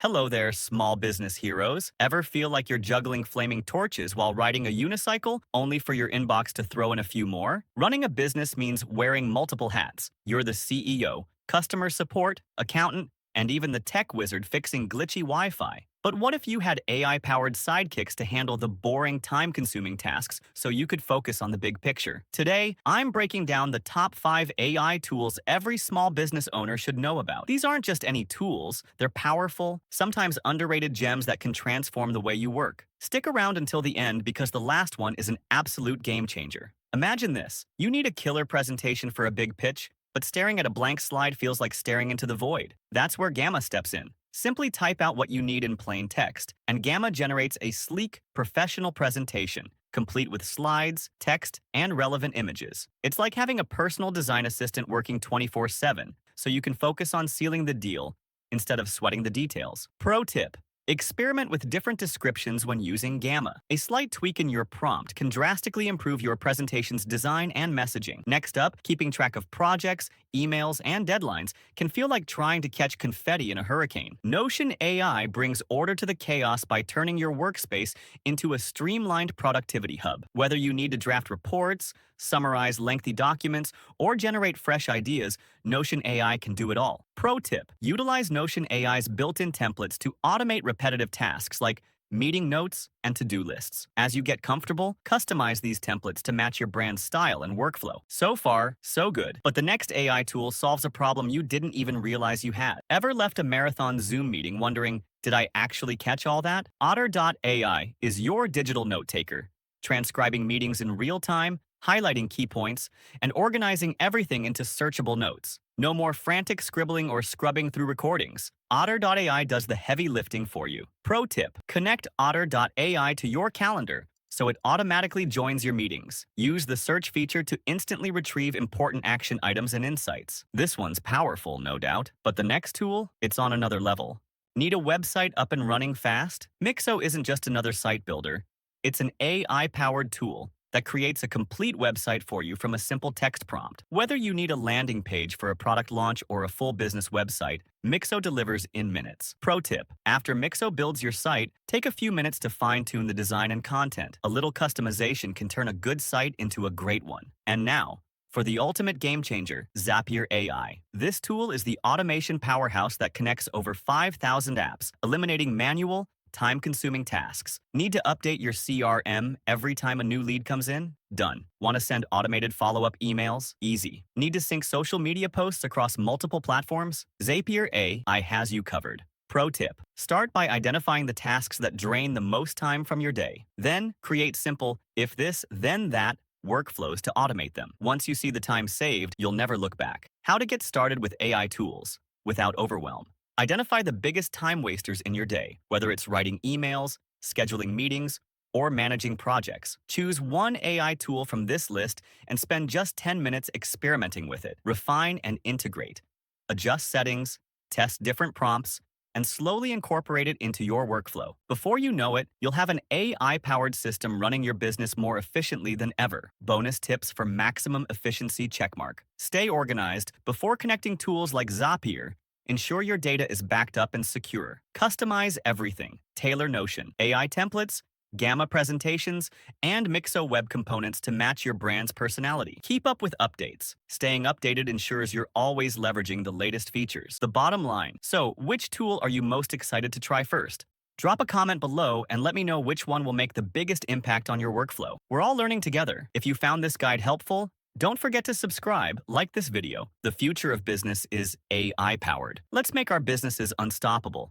Hello there, small business heroes. Ever feel like you're juggling flaming torches while riding a unicycle, only for your inbox to throw in a few more? Running a business means wearing multiple hats. You're the CEO, customer support, accountant, and even the tech wizard fixing glitchy Wi-Fi. But what if you had AI-powered sidekicks to handle the boring, time-consuming tasks so you could focus on the big picture? Today, I'm breaking down the top 5 AI tools every small business owner should know about. These aren't just any tools, they're powerful, sometimes underrated gems that can transform the way you work. Stick around until the end because the last one is an absolute game changer. Imagine this. You need a killer presentation for a big pitch, but staring at a blank slide feels like staring into the void. That's where Gamma steps in. Simply type out what you need in plain text, and Gamma generates a sleek, professional presentation, complete with slides, text, and relevant images. It's like having a personal design assistant working 24/7, so you can focus on sealing the deal instead of sweating the details. Pro tip: experiment with different descriptions when using Gamma. A slight tweak in your prompt can drastically improve your presentation's design and messaging. Next up, keeping track of projects, emails, and deadlines can feel like trying to catch confetti in a hurricane. Notion AI brings order to the chaos by turning your workspace into a streamlined productivity hub. Whether you need to draft reports, summarize lengthy documents, or generate fresh ideas, Notion AI can do it all. Pro tip: utilize Notion AI's built-in templates to automate repetitive tasks like meeting notes and to-do lists. As you get comfortable, customize these templates to match your brand's style and workflow. So far, so good. But the next AI tool solves a problem you didn't even realize you had. Ever left a marathon Zoom meeting wondering, did I actually catch all that? Otter.ai is your digital note-taker, transcribing meetings in real time, highlighting key points, and organizing everything into searchable notes. No more frantic scribbling or scrubbing through recordings. Otter.ai does the heavy lifting for you. Pro tip: connect Otter.ai to your calendar so it automatically joins your meetings. Use the search feature to instantly retrieve important action items and insights. This one's powerful, no doubt. But the next tool? It's on another level. Need a website up and running fast? Mixo isn't just another site builder. It's an AI-powered tool that creates a complete website for you from a simple text prompt. Whether you need a landing page for a product launch or a full business website, Mixo delivers in minutes. Pro tip: after Mixo builds your site, take a few minutes to fine-tune the design and content. A little customization can turn a good site into a great one. And now, for the ultimate game changer, Zapier AI. This tool is the automation powerhouse that connects over 5,000 apps, eliminating manual, time-consuming tasks. Need to update your CRM every time a new lead comes in? Done. Want to send automated follow-up emails? Easy. Need to sync social media posts across multiple platforms? Zapier AI has you covered. Pro tip: start by identifying the tasks that drain the most time from your day. Then, create simple, if this, then that, workflows to automate them. Once you see the time saved, you'll never look back. How to get started with AI tools without overwhelm. Identify the biggest time wasters in your day, whether it's writing emails, scheduling meetings, or managing projects. Choose one AI tool from this list and spend just 10 minutes experimenting with it. Refine and integrate. Adjust settings, test different prompts, and slowly incorporate it into your workflow. Before you know it, you'll have an AI-powered system running your business more efficiently than ever. Bonus tips for maximum efficiency: checkmark. Stay organized. Before connecting tools like Zapier, ensure your data is backed up and secure. Customize everything. Tailor Notion, AI templates, Gamma presentations, and Mixo web components to match your brand's personality. Keep up with updates. Staying updated ensures you're always leveraging the latest features. The bottom line: so, which tool are you most excited to try first? Drop a comment below and let me know which one will make the biggest impact on your workflow. We're all learning together. If you found this guide helpful, don't forget to subscribe, like this video. The future of business is AI-powered. Let's make our businesses unstoppable.